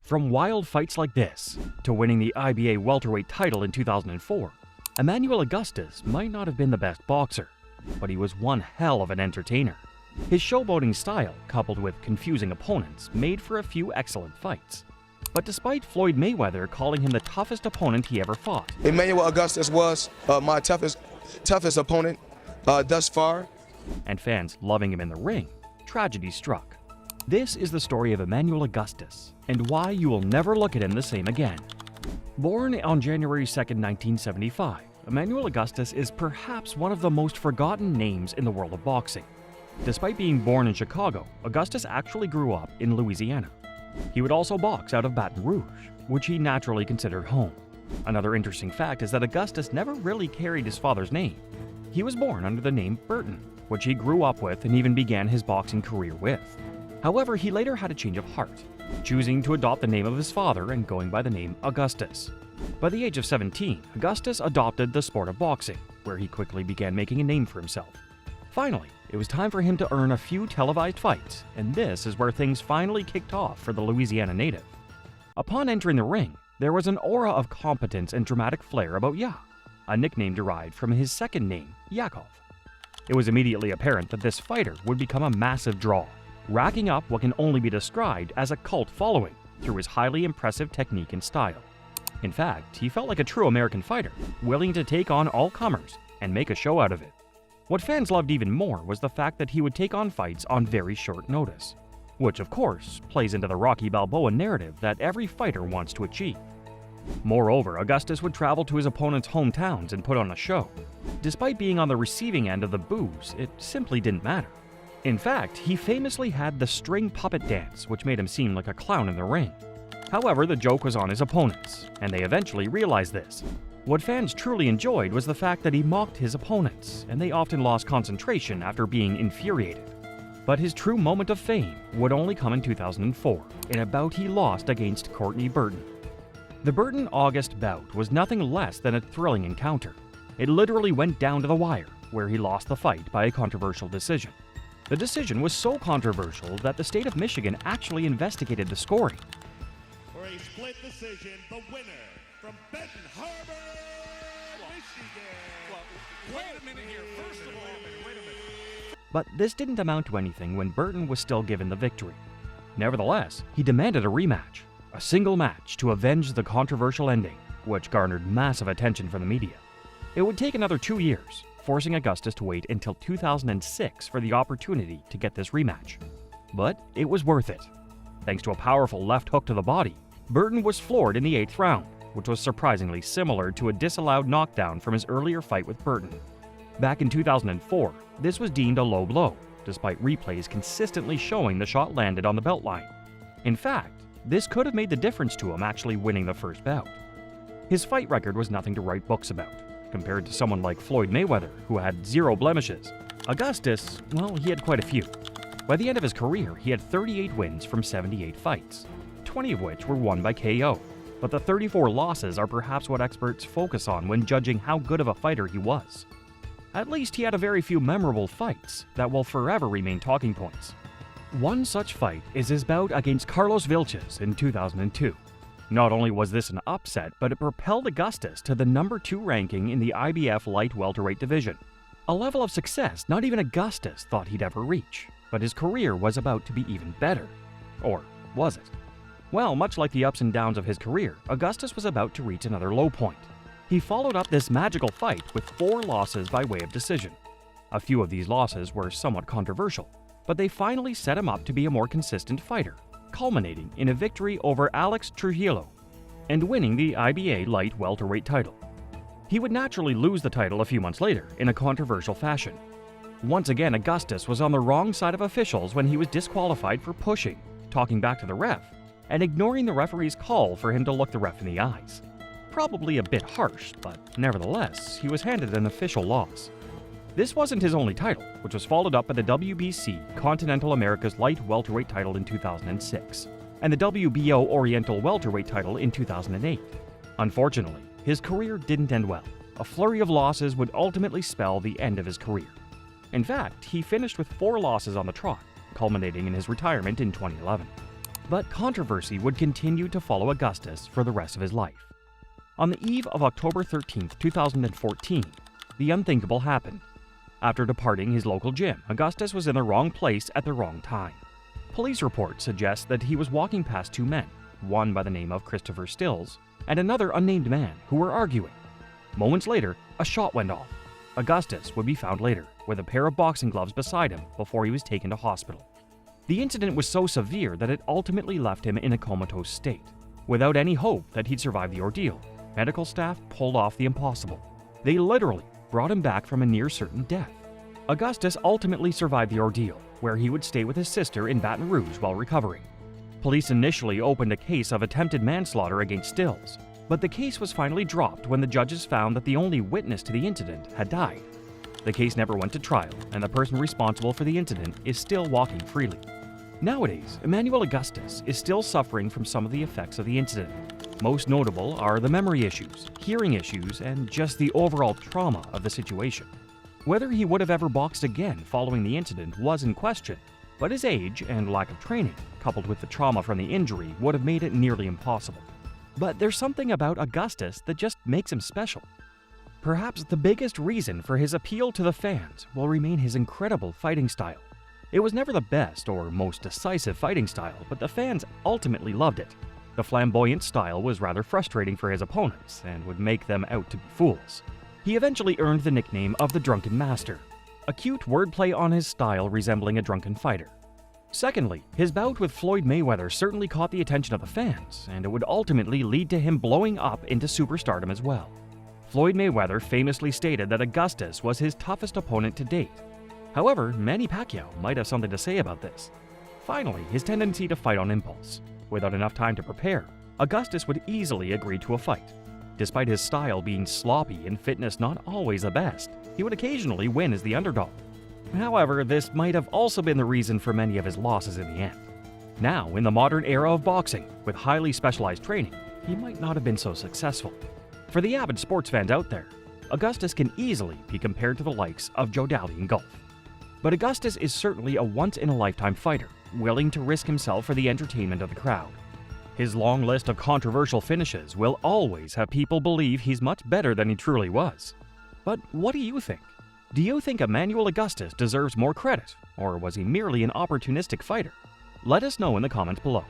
From wild fights like this to winning the IBA Welterweight title in 2004, Emanuel Augustus might not have been the best boxer, but he was one hell of an entertainer. His showboating style, coupled with confusing opponents, made for a few excellent fights. But despite Floyd Mayweather calling him the toughest opponent he ever fought, Emanuel Augustus was my toughest opponent thus far, and fans loving him in the ring, tragedy struck. This is the story of Emanuel Augustus, and why you will never look at him the same again. Born on January 2, 1975, Emanuel Augustus is perhaps one of the most forgotten names in the world of boxing. Despite being born in Chicago, Augustus actually grew up in Louisiana. He would also box out of Baton Rouge, which he naturally considered home. Another interesting fact is that Augustus never really carried his father's name. He was born under the name Burton, which he grew up with and even began his boxing career with. However, he later had a change of heart, choosing to adopt the name of his father and going by the name Augustus. By the age of 17, Augustus adopted the sport of boxing, where he quickly began making a name for himself. Finally, it was time for him to earn a few televised fights, and this is where things finally kicked off for the Louisiana native. Upon entering the ring, there was an aura of competence and dramatic flair about Ya, a nickname derived from his second name, Yakov. It was immediately apparent that this fighter would become a massive draw, racking up what can only be described as a cult following through his highly impressive technique and style. In fact, he felt like a true American fighter, willing to take on all comers and make a show out of it. What fans loved even more was the fact that he would take on fights on very short notice, which of course plays into the Rocky Balboa narrative that every fighter wants to achieve. Moreover, Augustus would travel to his opponents' hometowns and put on a show. Despite being on the receiving end of the boos, it simply didn't matter. In fact, he famously had the string puppet dance, which made him seem like a clown in the ring. However, the joke was on his opponents, and they eventually realized this. What fans truly enjoyed was the fact that he mocked his opponents, and they often lost concentration after being infuriated. But his true moment of fame would only come in 2004, in a bout he lost against Courtney Burton. The Burton-August bout was nothing less than a thrilling encounter. It literally went down to the wire, where he lost the fight by a controversial decision. The decision was so controversial that the state of Michigan actually investigated the scoring. For a split decision, the winner from Baton Rouge, Michigan. Well, wait a minute here. First of all, wait a minute. But this didn't amount to anything when Burton was still given the victory. Nevertheless, he demanded a rematch, a single match to avenge the controversial ending, which garnered massive attention from the media. It would take another 2 years, forcing Augustus to wait until 2006 for the opportunity to get this rematch. But it was worth it. Thanks to a powerful left hook to the body, Burton was floored in the 8th round, which was surprisingly similar to a disallowed knockdown from his earlier fight with Burton. Back in 2004, this was deemed a low blow, despite replays consistently showing the shot landed on the belt line. In fact, this could have made the difference to him actually winning the first bout. His fight record was nothing to write books about. Compared to someone like Floyd Mayweather, who had 0 blemishes, Augustus, well, he had quite a few. By the end of his career, he had 38 wins from 78 fights, 20 of which were won by KO. But the 34 losses are perhaps what experts focus on when judging how good of a fighter he was. At least he had a very few memorable fights that will forever remain talking points. One such fight is his bout against Carlos Vilches in 2002. Not only was this an upset, but it propelled Augustus to the number 2 ranking in the IBF light welterweight division. A level of success not even Augustus thought he'd ever reach, but his career was about to be even better. Or was it? Well, much like the ups and downs of his career, Augustus was about to reach another low point. He followed up this magical fight with 4 losses by way of decision. A few of these losses were somewhat controversial, but they finally set him up to be a more consistent fighter, culminating in a victory over Alex Trujillo and winning the IBA light welterweight title. He would naturally lose the title a few months later in a controversial fashion. Once again, Augustus was on the wrong side of officials when he was disqualified for pushing, talking back to the ref, and ignoring the referee's call for him to look the ref in the eyes. Probably a bit harsh, but nevertheless, he was handed an official loss. This wasn't his only title, which was followed up by the WBC Continental America's light welterweight title in 2006, and the WBO Oriental welterweight title in 2008. Unfortunately, his career didn't end well. A flurry of losses would ultimately spell the end of his career. In fact, he finished with 4 losses on the trot, culminating in his retirement in 2011. But controversy would continue to follow Augustus for the rest of his life. On the eve of October 13, 2014, the unthinkable happened. After departing his local gym, Augustus was in the wrong place at the wrong time. Police reports suggest that he was walking past two men, one by the name of Christopher Stills and another unnamed man, who were arguing. Moments later, a shot went off. Augustus would be found later, with a pair of boxing gloves beside him before he was taken to hospital. The incident was so severe that it ultimately left him in a comatose state. Without any hope that he'd survive the ordeal, medical staff pulled off the impossible. They literally brought him back from a near-certain death. Augustus ultimately survived the ordeal, where he would stay with his sister in Baton Rouge while recovering. Police initially opened a case of attempted manslaughter against Stills, but the case was finally dropped when the judges found that the only witness to the incident had died. The case never went to trial, and the person responsible for the incident is still walking freely. Nowadays, Emanuel Augustus is still suffering from some of the effects of the incident. Most notable are the memory issues, hearing issues, and just the overall trauma of the situation. Whether he would have ever boxed again following the incident was in question, but his age and lack of training, coupled with the trauma from the injury, would have made it nearly impossible. But there's something about Augustus that just makes him special. Perhaps the biggest reason for his appeal to the fans will remain his incredible fighting style. It was never the best or most decisive fighting style, but the fans ultimately loved it. The flamboyant style was rather frustrating for his opponents and would make them out to be fools. He eventually earned the nickname of the Drunken Master, a cute wordplay on his style resembling a drunken fighter. Secondly, his bout with Floyd Mayweather certainly caught the attention of the fans, and it would ultimately lead to him blowing up into superstardom as well. Floyd Mayweather famously stated that Augustus was his toughest opponent to date. However, Manny Pacquiao might have something to say about this. Finally, his tendency to fight on impulse. Without enough time to prepare, Augustus would easily agree to a fight. Despite his style being sloppy and fitness not always the best, he would occasionally win as the underdog. However, this might have also been the reason for many of his losses in the end. Now, in the modern era of boxing, with highly specialized training, he might not have been so successful. For the avid sports fans out there, Augustus can easily be compared to the likes of Joe Daly in golf. But Augustus is certainly a once-in-a-lifetime fighter, willing to risk himself for the entertainment of the crowd. His long list of controversial finishes will always have people believe he's much better than he truly was. But what do you think? Do you think Emanuel Augustus deserves more credit, or was he merely an opportunistic fighter? Let us know in the comments below.